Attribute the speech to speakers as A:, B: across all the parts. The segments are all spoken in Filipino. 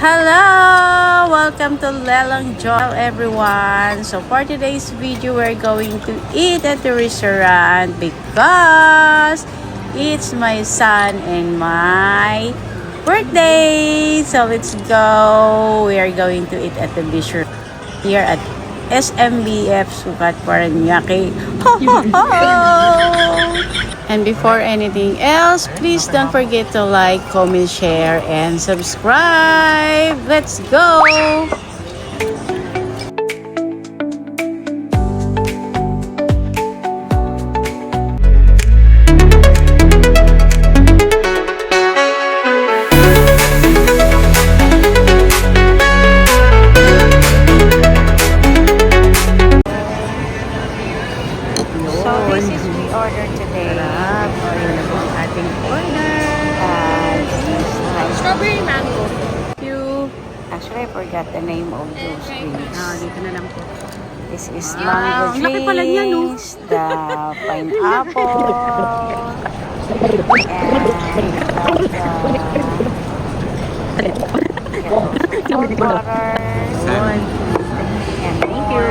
A: Hello! Welcome to Lelang Joy everyone. So for today's video, we're going to eat at the restaurant because it's my son and my birthday. So let's go. We are going to eat at the bistro here at SMBF Sukat Paranaque. Ho ho ho! And before anything else, please don't forget to like, comment, share, and subscribe. Let's go! So this is we ordered today. Ayun na po ang ating order.
B: Strawberry mango.
A: Actually, I forgot the name of those drinks.
B: Dito na lang po.
A: This is mango
B: laki pala niya, no?
A: drinks, the pineapple, and the water. And thank you.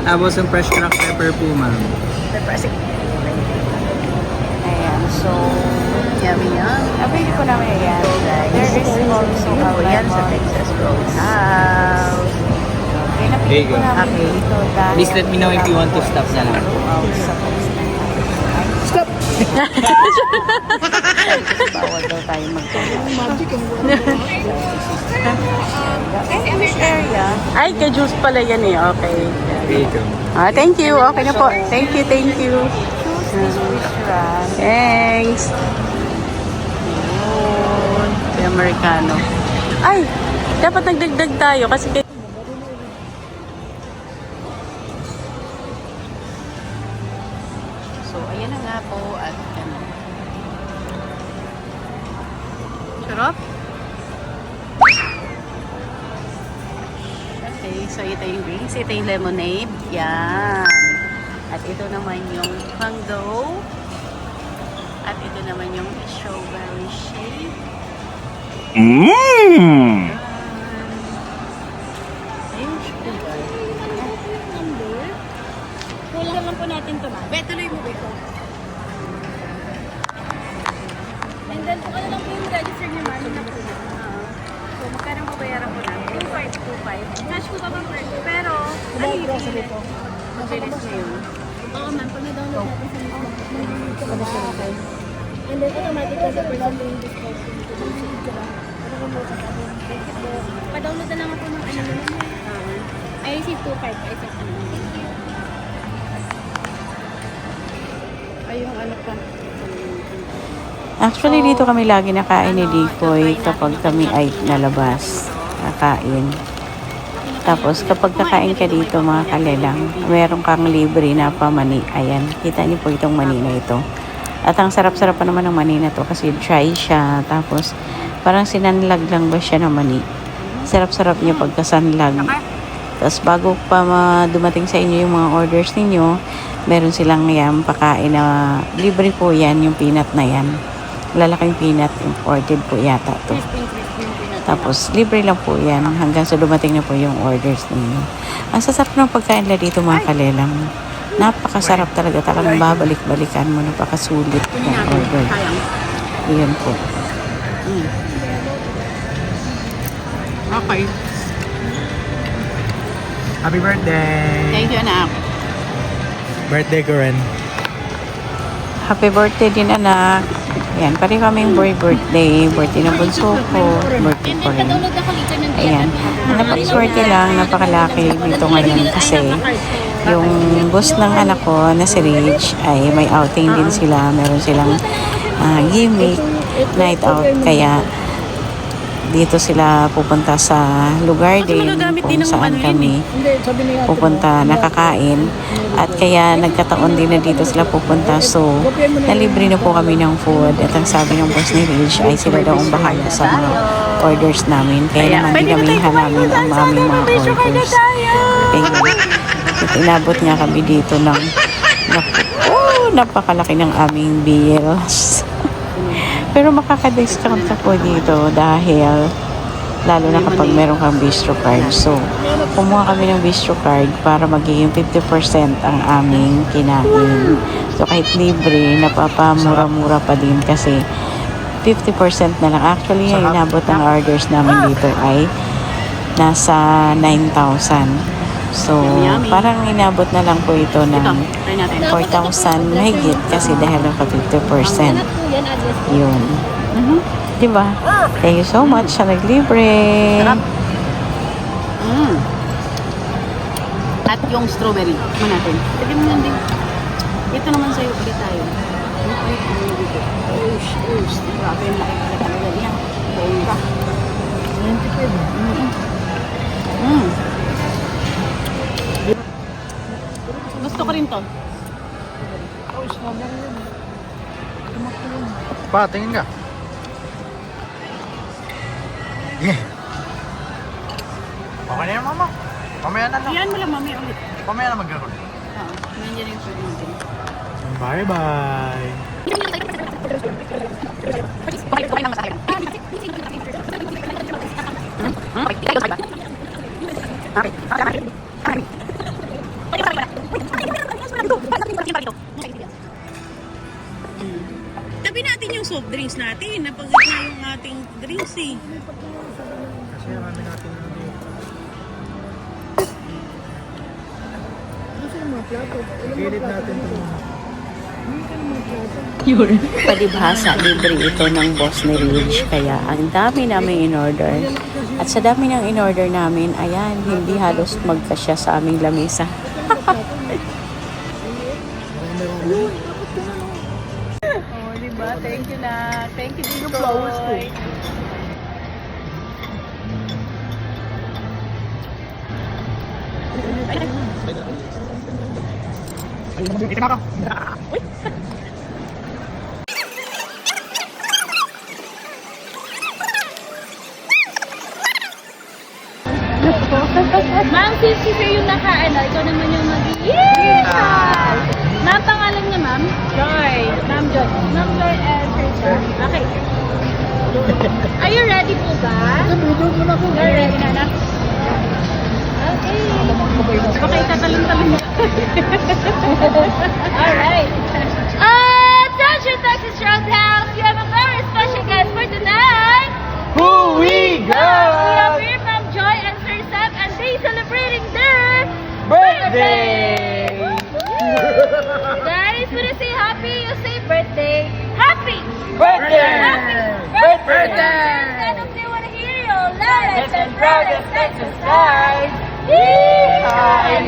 C: Tapos yung fresh cracked pepper po, ma'am.
A: Ayan, so yummy yan. Pwede ko naman yan. There is also a lemon sa Texas Roadhouse. Okay,
C: There you go.
A: Okay.
C: Please let me know if you want to stop na lang.
A: Stop! Bawal daw tayo Ay, which area? Ay, ka-juice pala yan eh. Okay.
C: There you go.
A: Thank you. Okay na po. Thank you, thank you. Thanks. Yun. Yung Americano. Ay, dapat nagdagdag tayo kasi so, ayan na nga po at ano. Sarap. Okay, so ito yung drinks. Ito yung lemonade. Yan. At ito naman yung mango. At ito naman yung strawberry shake.
C: Mmm!
A: Ayun, sugar.
B: Kulang lang po natin ito ba? Tuloy mo ba ito? And then, kung ano lang po yung register niyo, ma'am, na po na. So, magkano babayaran po namin? 2.5. Cash po ba ba? Pero, ano yung ito?
A: Mabilis na yun.
B: Oo, ma'am. Pag na-download natin sa mga and then, automatic 20% yung discount. Pa-download na lang ako ng ano naman. I received 2.5. I check na naman.
A: Ay, yung ano pa. Actually, dito kami lagi nakain ni Dikoy kapag kami ay nalabas. Kakain. Tapos, kapag kakain ka dito mga kalelang, meron kang libre na pamani. Ayan, kita niyo po itong mani na ito. At ang sarap-sarap pa naman ng mani na to kasi dry siya. Tapos, parang sinanlag lang ba siya ng mani. Sarap-sarap niya pagkasanlag. Tapos, bago pa dumating sa inyo yung mga orders ninyo, meron silang yan, pakain na libre po yan, yung peanut na yan. Lalaking peanut, imported po yata to. Tapos, libre lang po yan hanggang sa dumating na po yung orders ninyo. Ang sasarap ng pagkain nila dito mga kalelang. Napakasarap talaga. Talagang babalik-balikan mo. Napakasulit ng order. Iyan po. Okay.
C: Happy birthday!
A: Thank you, anak.
C: Birthday ko rin.
A: Happy birthday din, anak. Ayan, pari kaming birthday. Birthday ng bunso ko. Birthday ko rin.
B: Pa-download na kalito ng
A: Ayan. Napakaswerte lang, napakalaki dito ngayon kasi yung boss ng anak ko na si Rich ay may outing din sila. Meron silang gimmick night out. Kaya dito sila pupunta sa lugar din kung saan kami pupunta nakakain. At kaya nagkataon din na dito sila pupunta. So, nalibre na po kami ng food. At ang sabi ng boss ni Rich ay sila daw ang bahala sa mga orders namin. Kaya naman din kami halamin ang aming mga orders. Kaya inabot nga kami dito ng napakalaki ng aming bills. Pero makaka-discount ka po dito dahil Lalo na kapag meron kang bistro card. So, kumuha kami ng bistro card para magiging 50% ang aming kinain. So, kahit libre, napapamura-mura pa din kasi 50% na lang. Actually, yung inabot ng orders namin dito ay nasa 9,000. So, parang inabot na lang po ito ng 4,000 mahigit kasi dahil naka 50%. Yun. Diba? Thank you so much sa naglibre.
B: At yung strawberry. Tikman natin. Pwede mo lang din. Ito naman sa'yo. Ulit tayo. Grabe yung laki pala talaga niya. Bongga. Gusto ko rin to.
C: Pa, tingin ka. Yeah. Okay na yan, mama. Mamaya na lang.
B: Iyan mo lang mamaya ulit.
C: Mamaya na magkaroon.
B: Oo. Nandiyan yung pwede natin.
C: Bye-bye.
B: Tabi natin yung soft drinks natin. Napagod na yung ating drinks eh.
C: Kasi marami natin Gilid natin ito.
A: Palibhasa, libre ito ng boss ni Ridge. Kaya ang dami namin in-order. At sa dami ng in-order namin, ayan, hindi halos magkasya sa aming lamesa.
B: Oh, diba? Thank you na. Thank you, Dinoy.
C: Ito na ako.
B: Ma'am, since siya yung nakaano, ikaw naman yung mag-i-yes! Ma'am, pangalan niya, ma'am? Joy. Ma'am Joy. Ma'am Joy and Teresa. Okay. Are you ready po ba? You're ready na, anak? Okay. Okay, tatalon-talon na. Alright. Attention, Texas Roadhouse! You have a very special guest for tonight!
C: Who we
B: We have here Ma'am Joy and Sir Sam, and they celebrating their
C: Birthday!
B: Guys, when you say happy, you say birthday. Happy!
C: Birthday!
B: Happy!
C: Birthday!
B: Stand up, they wanna hear you. Loudest and
C: proudest
B: Texas guys! Yeehaw!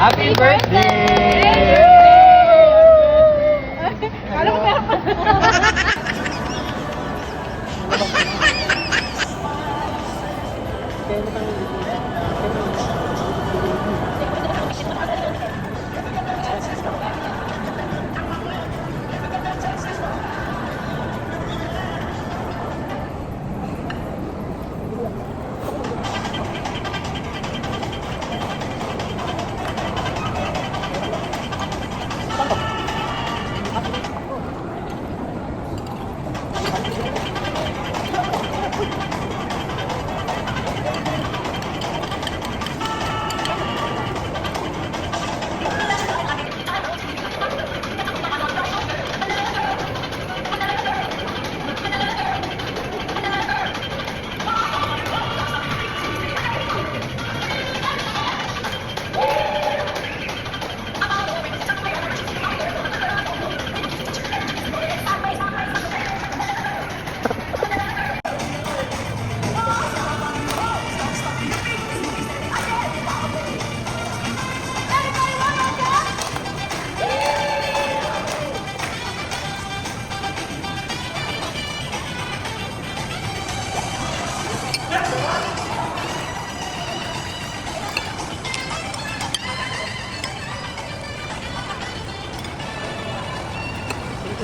C: Happy birthday!
B: Alam mo, meron pa.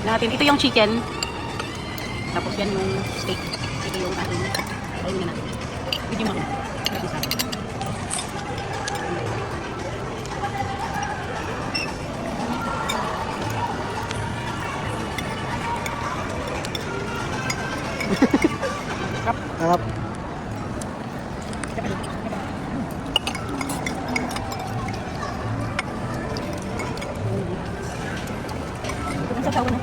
A: natin. Ito yung chicken. Tapos yan yung steak. Ito yung ating. Ayun na natin. Video mo.
C: Sarap.
A: Ang sasaw na.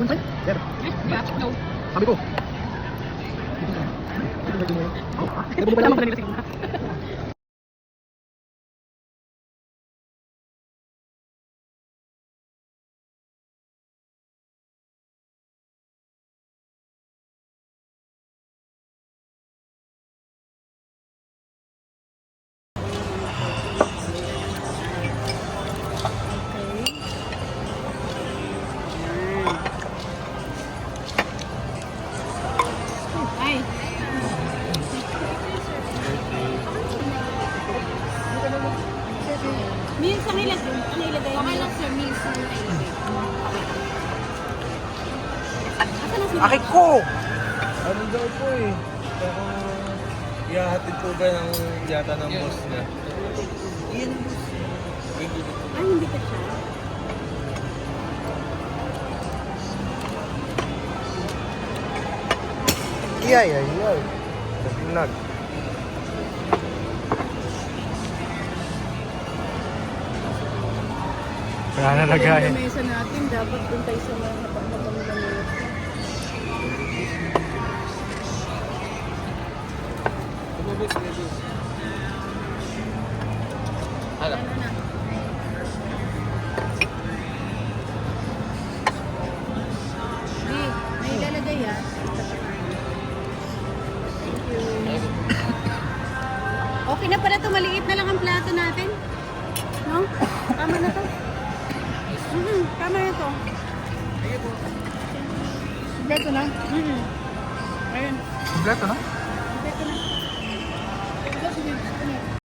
C: Kunsay? Sir. Sabi ko. Ito ba naman?
B: Ay. Meals ang ilagay. Ano ilagay? Okay lang sir, meals ang ilagay.
C: Akit ko! Ano daw po eh. Pero ihahatid po ba ng yata ng boss niya? Iyan ang boss niya.
B: Ay, hindi ka siya.
C: Iyay. Natinag. Wala na lagay.
B: Yung mesa natin, dapat dun tayo sa mga pagmamamamamasa.
C: Hala.
B: Hindi, may ilalagay yan. Okay na pala ito, maliit na lang ang plato natin. No? Tama na to. Tama na to.
C: Kompleto na?
B: Ayun.
C: Kompleto na?
B: Kompleto na.